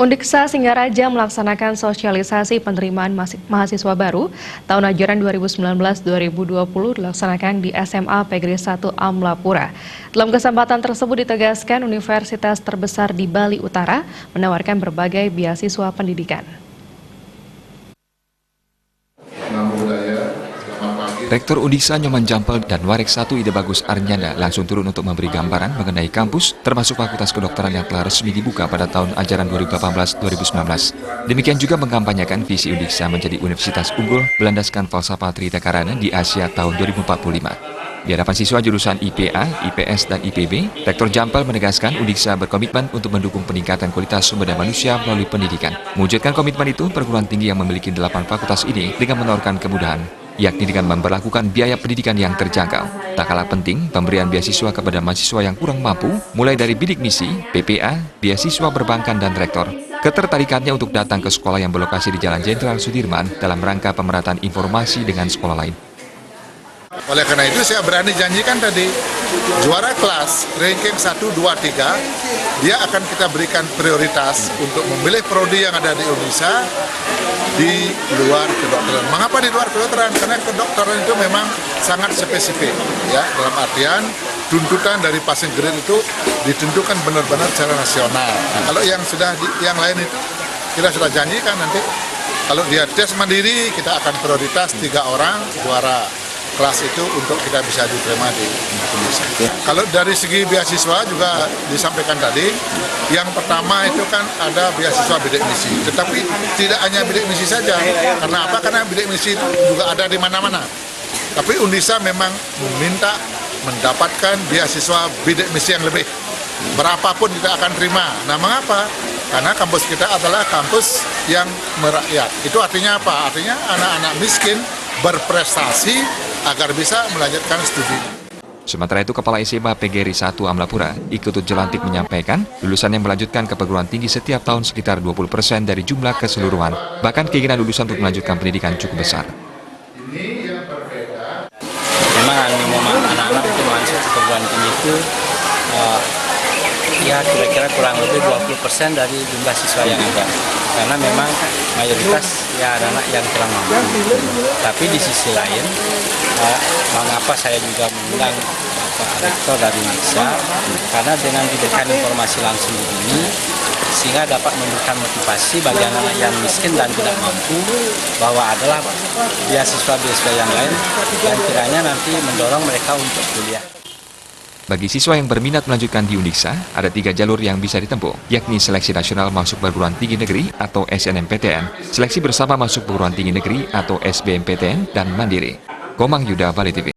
Undiksa Singaraja melaksanakan sosialisasi penerimaan mahasiswa baru tahun ajaran 2019-2020 dilaksanakan di SMA Pegri 1 Amlapura. Dalam kesempatan tersebut ditegaskan universitas terbesar di Bali Utara menawarkan berbagai beasiswa pendidikan. Rektor Undiksa Nyoman Jampel dan Warek 1 Ide Bagus Arnyanda langsung turun untuk memberi gambaran mengenai kampus, termasuk Fakultas Kedokteran yang telah resmi dibuka pada tahun ajaran 2018-2019. Demikian juga mengkampanyekan visi Undiksa menjadi universitas unggul berlandaskan falsafah Trita Karana di Asia tahun 2045. Di hadapan siswa jurusan IPA, IPS, dan IPB, Rektor Jampel menegaskan Undiksa berkomitmen untuk mendukung peningkatan kualitas sumber daya manusia melalui pendidikan. Mewujudkan komitmen itu, perguruan tinggi yang memiliki 8 fakultas ini dengan menawarkan kemudahan, yakni dengan memberlakukan biaya pendidikan yang terjangkau. Tak kalah penting, pemberian beasiswa kepada mahasiswa yang kurang mampu, mulai dari bidik misi, PPA, beasiswa perbankan, dan rektor. Ketertarikannya untuk datang ke sekolah yang berlokasi di Jalan Jenderal Sudirman dalam rangka pemerataan informasi dengan sekolah lain. Oleh karena itu saya berani janjikan tadi, juara kelas, ranking 1, 2, 3, dia akan kita berikan prioritas untuk memilih prodi yang ada di Indonesia di luar kedokteran. Mengapa di luar kedokteran? Karena kedokteran itu memang sangat spesifik, ya, dalam artian tuntutan dari passing grade itu ditentukan benar-benar secara nasional. Nah, kalau yang lain itu kita sudah janjikan nanti kalau dia tes mandiri kita akan prioritas 3 orang juara kelas itu untuk kita bisa diterima di Indonesia. Kalau dari segi beasiswa juga disampaikan tadi, yang pertama itu kan ada beasiswa bidik misi, tetapi tidak hanya bidik misi saja. Karena apa? Karena bidik misi itu juga ada di mana-mana. Tapi Undiksa memang meminta mendapatkan beasiswa bidik misi yang lebih. Berapapun kita akan terima. Nah, mengapa? Karena kampus kita adalah kampus yang merakyat. Itu artinya apa? Artinya anak-anak miskin berprestasi agar bisa melanjutkan studi. Sementara itu, Kepala SMA PGRI 1 Amlapura, Iketut Jelantik menyampaikan, lulusan yang melanjutkan ke perguruan tinggi setiap tahun sekitar 20% dari jumlah keseluruhan. Bahkan keinginan lulusan untuk melanjutkan pendidikan cukup besar. Memang animo anak-anak untuk masuk ke perguruan tinggi itu ya kira-kira kurang lebih 20% dari jumlah siswa yang ada. Karena memang mayoritas ya anak-anak yang kurang mampu. Tapi di sisi lain, mengapa saya juga mengundang Pak Rektor dari Undiksa, karena dengan diberikan informasi langsung begini, sehingga dapat memberikan motivasi bagi anak-anak yang miskin dan tidak mampu, bahwa adalah beasiswa-beasiswa yang lain yang kiranya nanti mendorong mereka untuk kuliah. Bagi siswa yang berminat melanjutkan di Undiksa, ada 3 jalur yang bisa ditempuh, yakni seleksi nasional masuk perguruan tinggi negeri atau SNMPTN, seleksi bersama masuk perguruan tinggi negeri atau SBMPTN, dan mandiri. Komang Yuda, Bali TV.